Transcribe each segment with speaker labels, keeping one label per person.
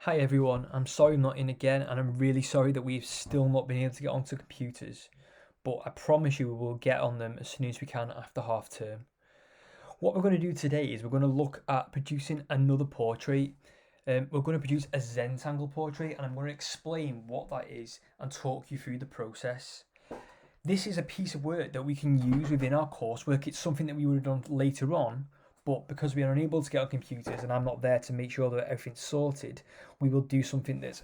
Speaker 1: Hi everyone, I'm sorry I'm not in again, and I'm really sorry that we've still not been able to get onto computers, but I promise you we will get on them as soon as we can after half term. What we're going to do today is we're going to look at producing another portrait. We're going to produce a Zentangle portrait, and I'm going to explain what that is and talk you through the process. This is a piece of work that we can use within our coursework. It's something that we would have done later on, but because we are unable to get on computers and I'm not there to make sure that everything's sorted, we will do something that's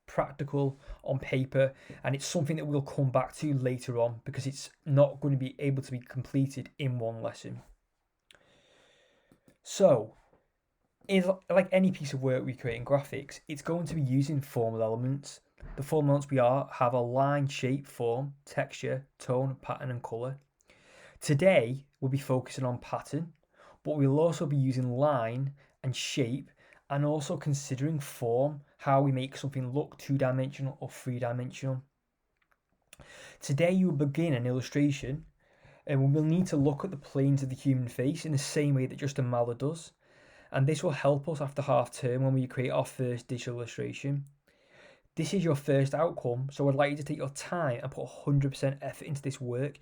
Speaker 1: practical on paper, and it's something that we'll come back to later on because it's not going to be able to be completed in one lesson. So, like any piece of work we create in graphics, it's going to be using formal elements. The formal elements have a line, shape, form, texture, tone, pattern, and colour. Today, we'll be focusing on pattern, but we'll also be using line and shape and also considering form, how we make something look two-dimensional or three-dimensional. Today, you will begin an illustration and we will need to look at the planes of the human face in the same way that Justin Maller does. And this will help us after half term when we create our first digital illustration. This is your first outcome, so I'd like you to take your time and put 100% effort into this work.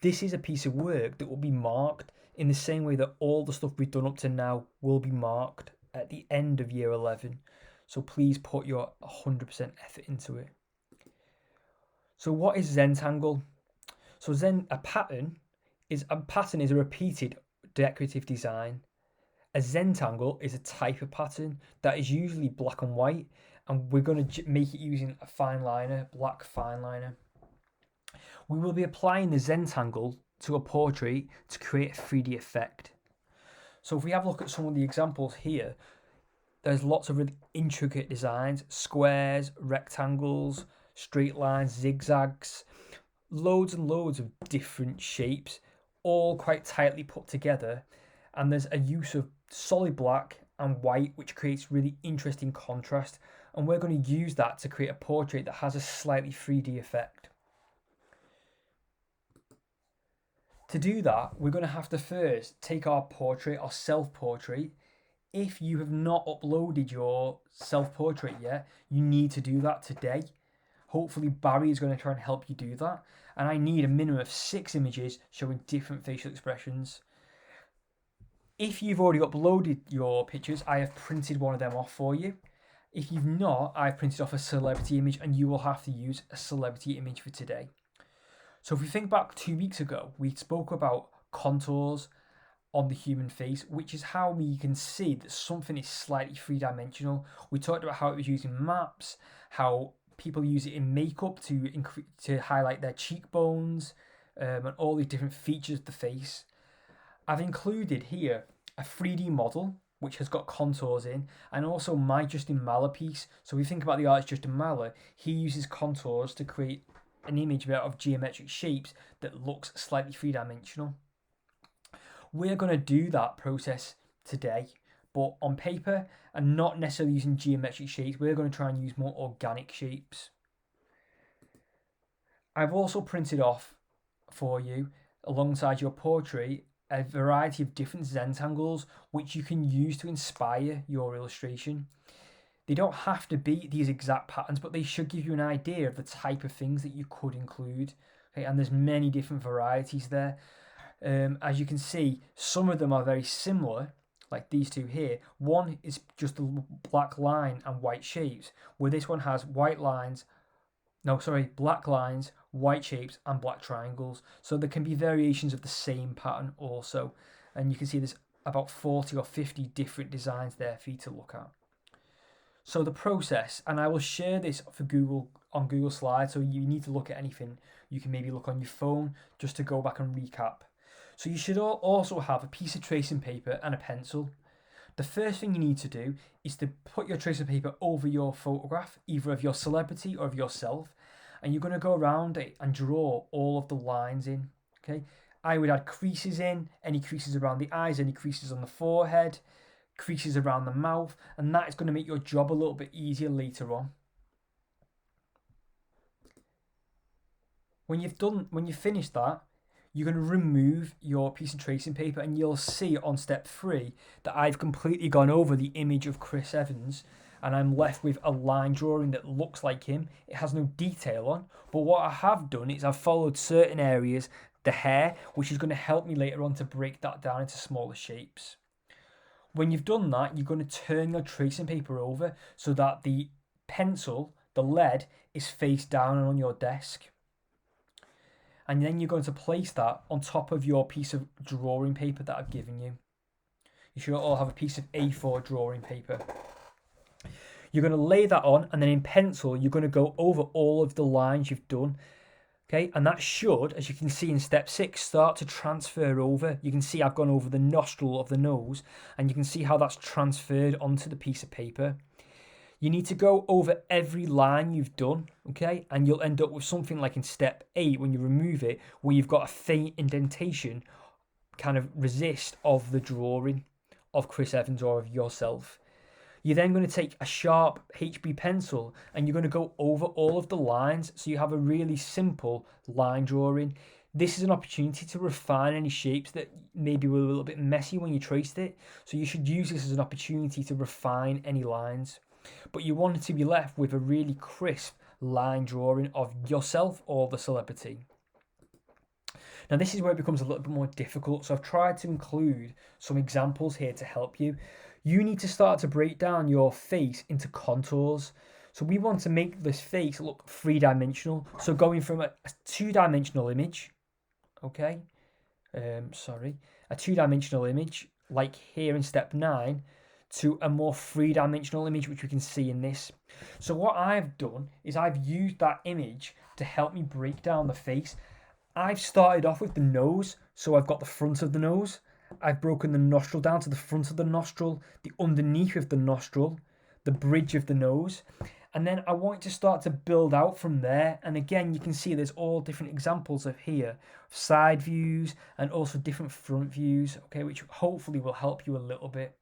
Speaker 1: This is a piece of work that will be marked in the same way that all the stuff we've done up to now will be marked at the end of year 11. So please put your 100% effort into it. So what is Zentangle? So a pattern is a repeated decorative design. A Zentangle is a type of pattern that is usually black and white, and we're going to make it using a fine liner, black fine liner. We will be applying the Zentangle to a portrait to create a 3D effect. So if we have a look at some of the examples here, there's lots of really intricate designs, squares, rectangles, straight lines, zigzags, loads and loads of different shapes, all quite tightly put together. And there's a use of solid black and white, which creates really interesting contrast. And we're going to use that to create a portrait that has a slightly 3D effect. To do that, we're going to have to first take our portrait, our self-portrait. If you have not uploaded your self-portrait yet, you need to do that today. Hopefully Barry is going to try and help you do that. And I need a minimum of 6 images showing different facial expressions. If you've already uploaded your pictures, I have printed one of them off for you. If you've not, I've printed off a celebrity image, and you will have to use a celebrity image for today. So if we think back 2 weeks ago, we spoke about contours on the human face, which is how we can see that something is slightly three-dimensional. We talked about how it was used in maps, how people use it in makeup to highlight their cheekbones, and all these different features of the face. I've included here a 3D model which has got contours in, and also my Justin Maller piece. So we think about the artist Justin Maller, he uses contours to create an image out of geometric shapes that looks slightly three-dimensional. We're going to do that process today, but on paper and not necessarily using geometric shapes. We're going to try and use more organic shapes. I've also printed off for you, alongside your portrait, a variety of different Zentangles which you can use to inspire your illustration. They don't have to be these exact patterns, but they should give you an idea of the type of things that you could include. Okay, and there's many different varieties there. As you can see, some of them are very similar, like these two here. One is just a black line and white shapes, where this one has black lines, white shapes, and black triangles. So there can be variations of the same pattern also. And you can see there's about 40 or 50 different designs there for you to look at. So the process, and I will share this for Google on Google Slides, so you need to look at anything, you can maybe look on your phone just to go back and recap. So you should also have a piece of tracing paper and a pencil. The first thing you need to do is to put your tracing paper over your photograph, either of your celebrity or of yourself, and you're going to go around it and draw all of the lines in. Okay, I would add creases in, any creases around the eyes, any creases on the forehead, creases around the mouth, and that is going to make your job a little bit easier later on. When you've finished that, you're going to remove your piece of tracing paper, and you'll see on step 3 that I've completely gone over the image of Chris Evans, and I'm left with a line drawing that looks like him. It has no detail on, but what I have done is I've followed certain areas, the hair, which is going to help me later on to break that down into smaller shapes. When you've done that, you're going to turn your tracing paper over so that the pencil, the lead, is face down and on your desk. And then you're going to place that on top of your piece of drawing paper that I've given you. You should all have a piece of A4 drawing paper. You're going to lay that on, and then in pencil, you're going to go over all of the lines you've done. Okay, and that should, as you can see in step 6, start to transfer over. You can see I've gone over the nostril of the nose, and you can see how that's transferred onto the piece of paper. You need to go over every line you've done, okay? And you'll end up with something like in step 8, when you remove it, where you've got a faint indentation, kind of resist of the drawing of Chris Evans or of yourself. You're then going to take a sharp HB pencil and you're going to go over all of the lines so you have a really simple line drawing. This is an opportunity to refine any shapes that maybe were a little bit messy when you traced it. So you should use this as an opportunity to refine any lines. But you want it to be left with a really crisp line drawing of yourself or the celebrity. Now this is where it becomes a little bit more difficult, so I've tried to include some examples here to help you. You need to start to break down your face into contours. So we want to make this face look three-dimensional. So going from a two-dimensional image, okay, a two-dimensional image, like here in step 9, to a more three-dimensional image, which we can see in this. So what I've done is I've used that image to help me break down the face. I've started off with the nose, so I've got the front of the nose. I've broken the nostril down to the front of the nostril, the underneath of the nostril, the bridge of the nose. And then I want to start to build out from there. And again, you can see there's all different examples of here, side views and also different front views, okay, which hopefully will help you a little bit.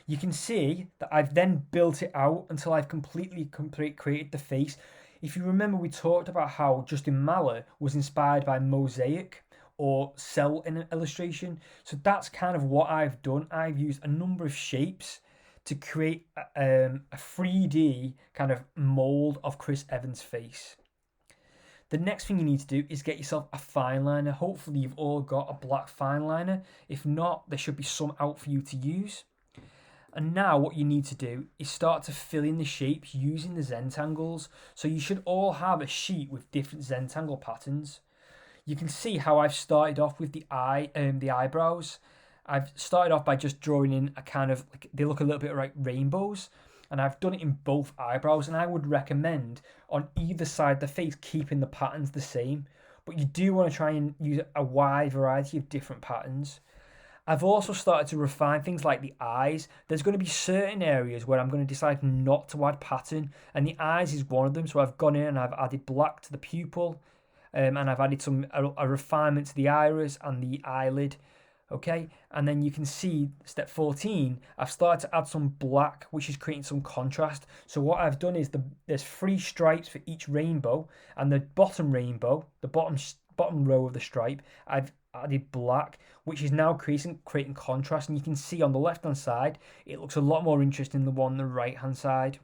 Speaker 1: You can see that I've then built it out until I've completely created the face. If you remember, we talked about how Justin Maller was inspired by mosaic or cell illustration. So that's kind of what I've done. I've used a number of shapes to create a 3D kind of mold of Chris Evans' face. The next thing you need to do is get yourself a fine liner. Hopefully you've all got a black fine liner. If not, there should be some out for you to use. And now what you need to do is start to fill in the shapes using the Zentangles. So you should all have a sheet with different Zentangle patterns. You can see how I've started off with the eyebrows. I've started off by just drawing in a kind of, like, they look a little bit like rainbows. And I've done it in both eyebrows. And I would recommend on either side of the face keeping the patterns the same. But you do want to try and use a wide variety of different patterns. I've also started to refine things like the eyes. There's going to be certain areas where I'm going to decide not to add pattern, and the eyes is one of them. So I've gone in and I've added black to the pupil, and I've added a refinement to the iris and the eyelid. Okay, and then you can see step 14, I've started to add some black, which is creating some contrast. So what I've done is there's 3 stripes for each rainbow, and the bottom rainbow, the bottom row of the stripe, I've added black, which is now creating contrast. And you can see on the left hand side it looks a lot more interesting than the one on the right hand side.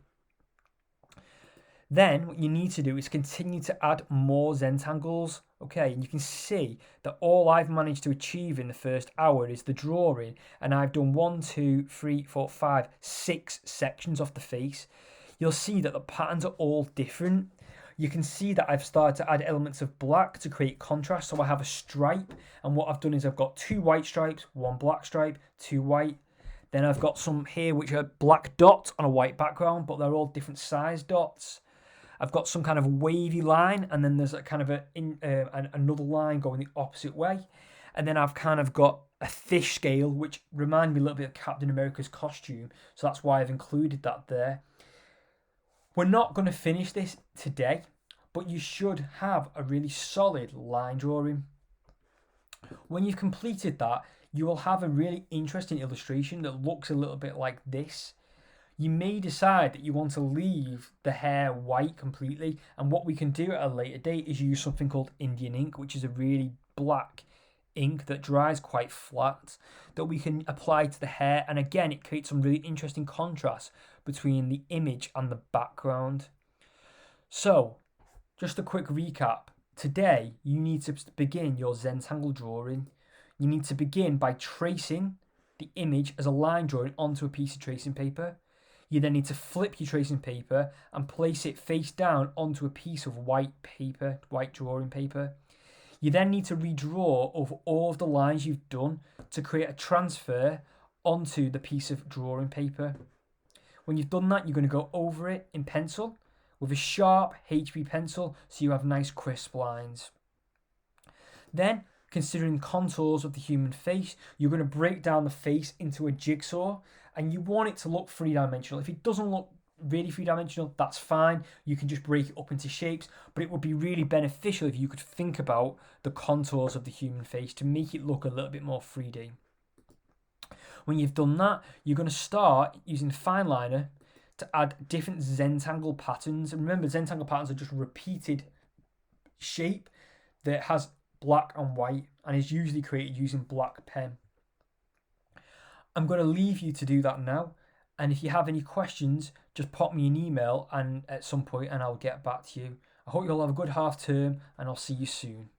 Speaker 1: Then what you need to do is continue to add more Zentangles. Okay, and you can see that all I've managed to achieve in the first hour is the drawing, and I've done 1, 2, 3, 4, 5, 6 sections of the face. You'll see that the patterns are all different. You can see that I've started to add elements of black to create contrast. So I have a stripe, and what I've done is I've got 2 white stripes, 1 black stripe, 2 white. Then I've got some here which are black dots on a white background, but they're all different size dots. I've got some kind of wavy line, and then there's a kind of another line going the opposite way. And then I've kind of got a fish scale, which reminds me a little bit of Captain America's costume. So that's why I've included that there. We're not going to finish this today, but you should have a really solid line drawing. When you've completed that, you will have a really interesting illustration that looks a little bit like this. You may decide that you want to leave the hair white completely, and what we can do at a later date is use something called Indian ink, which is a really black ink that dries quite flat, that we can apply to the hair, and again it creates some really interesting contrast between the image and the background. So, just a quick recap. Today, you need to begin your Zentangle drawing. You need to begin by tracing the image as a line drawing onto a piece of tracing paper. You then need to flip your tracing paper and place it face down onto a piece of white paper, white drawing paper. You then need to redraw over all of the lines you've done to create a transfer onto the piece of drawing paper. When you've done that, you're going to go over it in pencil with a sharp HB pencil so you have nice crisp lines. Then, considering contours of the human face, you're going to break down the face into a jigsaw, and you want it to look three-dimensional. If it doesn't look really three-dimensional, that's fine. You can just break it up into shapes, but it would be really beneficial if you could think about the contours of the human face to make it look a little bit more 3D. When you've done that, you're going to start using fine liner to add different Zentangle patterns. And remember, Zentangle patterns are just repeated shape that has black and white and is usually created using black pen. I'm going to leave you to do that now. And if you have any questions, just pop me an email and at some point and I'll get back to you. I hope you all have a good half term and I'll see you soon.